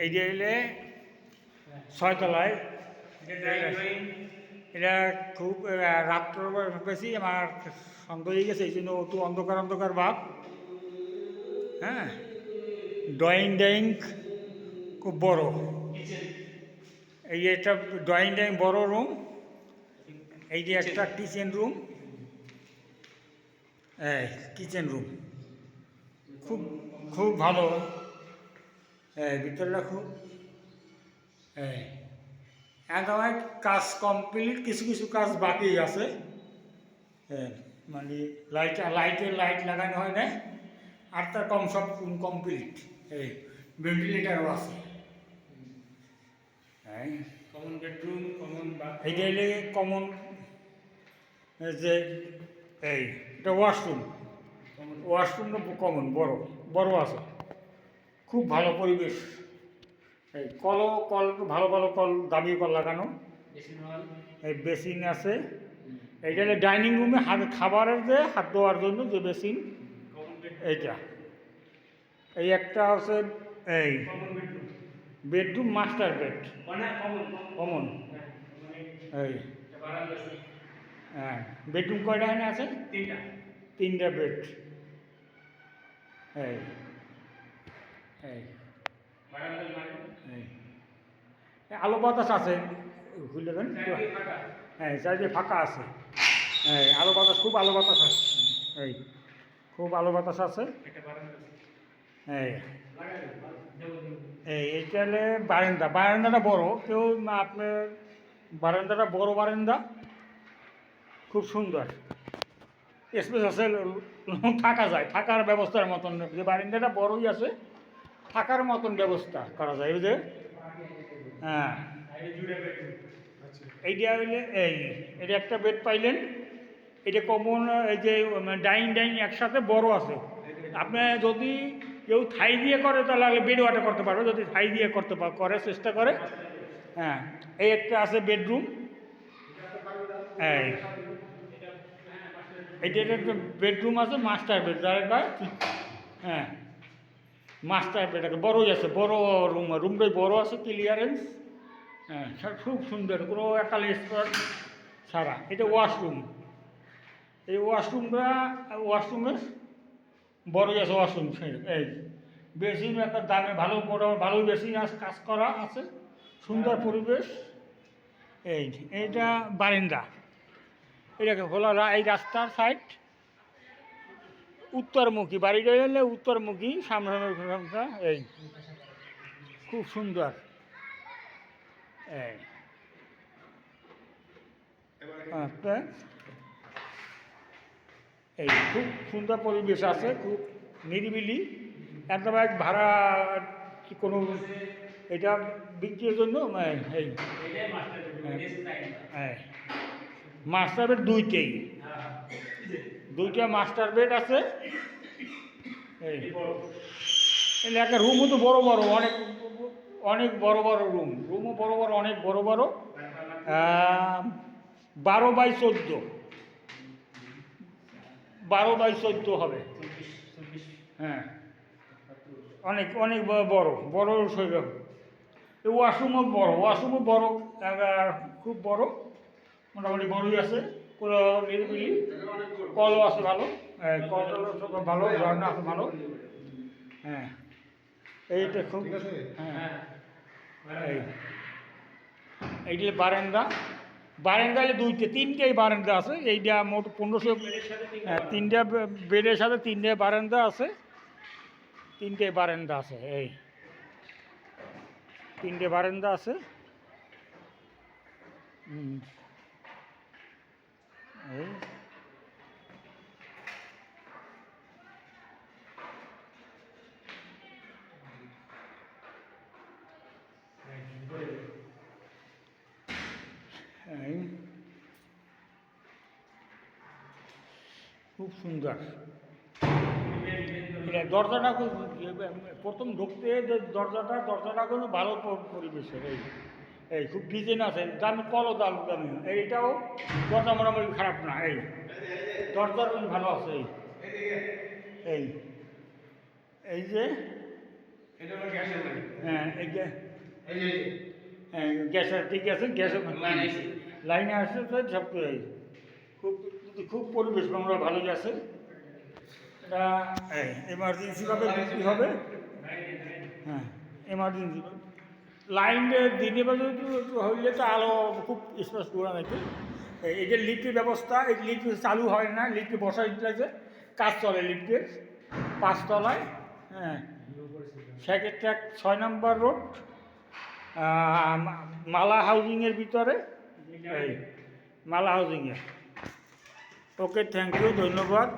এই যে এলে ছয়তলায় এটা খুব রাত্র বেশি আমার সন্দেহ হয়ে গেছে, এই জন্য একটু অন্ধকার অন্ধকার ভাব। হ্যাঁ, ড্রয়িং খুব বড়। এই যে একটা ড্রয়িং বড় রুম, এই যে একটা কিচেন রুম, কিচেন রুম খুব খুব ভালো। ভিতরটা খুব একদম কাজ কমপ্লিট, কিছু কিছু কাজ বাকি আছে। মানে লাইট লাগানো হয় না, আর তার সব কমপ্লিট। ভেন্টিলেটারও আছে। কমন বেডরুম, কমন এইটা এলে কমন যে এটা ওয়াশরুমটা কমন বড় বড় আছে, খুব ভালো পরিবেশ। কল ভালো ভালো কল, দামি কল লাগানো। এই বেসিন আছে। এইটা হলে ডাইনিং রুমে খাবারের যে হাত ধোয়ার জন্য যে বেসিন, এইটা। এই একটা আছে এই বেডরুম, মাস্টার বেড কমন। এই বেডরুম কয়টা এখানে আছে? তিনটা বেড। এই এই আলো বাতাস আছে, বুঝলেন? চারিদিকে ফাঁকা আছে। আলো বাতাস, খুব আলো বাতাস আছে। খুব আলো বাতাস আছে। এইটা হলে বারান্দাটা বড়। কেউ আপনার বারান্দাটা বড় বারান্দা, খুব সুন্দর স্পেস আছে, থাকা যায়, থাকার ব্যবস্থার মতন। যে বারান্দাটা বড়ই আছে, থাকার মতন ব্যবস্থা করা যায়। বুঝলে? হ্যাঁ, এইটা হইলে এটা একটা বেড পাইলেন। এটা কমন। এই যে ডাইনিং একসাথে বড় আছে। আপনি যদি কেউ থাই দিয়ে করে তাহলে বেড ওয়াটা করতে পারবে, যদি থাই দিয়ে করে চেষ্টা করে। হ্যাঁ, এই একটা আছে বেডরুম। এইটা একটা বেডরুম আছে, মাস্টার বেড যারা কয়। হ্যাঁ, মাস্টার বেড আছে, বড়ই আছে, বড় রুমটাই বড় আছে, ক্লিয়ারেন্স। হ্যাঁ, খুব সুন্দর, কোনো একাল স্পট ছাড়া। এটা ওয়াশরুম। এই ওয়াশরুমের বড়ই আছে ওয়াশরুম। এই বেসিন একটা দামে ভালো বড়, ভালো বেসিন কাজ করা আছে, সুন্দর পরিবেশ। এইটা বারান্দা। এটাকে খোলা, এই রাস্তার সাইড উত্তরমুখী, বাড়িটা এলে উত্তরমুখী, সামনে এই খুব সুন্দর। খুব সুন্দর পরিবেশ আছে, খুব নিরিবিলি। একদম ভাড়া কোনো এটা বিক্রির জন্য। মাস্টার বেড দুইটা মাস্টার বেড আছে। এই একটা রুমও তো বড় বড়, অনেক অনেক বড় বড় রুমও বড় বড়, অনেক বড় বড়। 12x14, 12x14 হবে। হ্যাঁ, অনেক অনেক বড় বড় শৈল। এই ওয়াশরুমও বড়, খুব বড়, মোটামুটি বড়ই আছে। কোনো নিরিবিলি, কলও আছে ভালো। কল ভালো, ঝর্ণা আছে ভালো। হ্যাঁ, এইটা খুব। হ্যাঁ, এইটা বারান্দা হলে তিনটেই বারান্দা আছে। এইটা মোট 1500। তিনটা বেডের সাথে তিনটে বারান্দা আছে। তিনটে বারান্দা আছে। তিনটে বারান্দা আছে। খুব সুন্দর। দরজাটা প্রথম ঢুকতে যে দরজাটা কিন্তু ভালো পরিবেশের। খুব ডিজাইন আছে, দামি কলও দামি। এইটাও দরজা মোটামুটি খারাপ না। দরজার ভালো আছে। এই যে হ্যাঁ এই যে হ্যাঁ গ্যাসের ঠিক আছে গ্যাসের লাইনে আসছে তো সব করে খুব খুব পরিবেশ আমরা ভালো আছে। এটা এমার্জেন্সিভাবে বিক্রি হবে। হ্যাঁ এমার্জেন্সি লাইন দিনে বেলা একটু হইলে তো আলো খুব স্পষ্ট করা নাকি এই যে লিফটের ব্যবস্থা এই লিফট চালু হয় না লিফটে বসা দিতে লাগছে কাজ চলে লিফটের 5 তলায়। হ্যাঁ সেকেন্ড ট্র্যাক 6 নম্বর রোড মালা হাউজিংয়ের ভিতরে এই মালা হাউজিংয়ে। ওকে থ্যাংক ইউ ধন্যবাদ।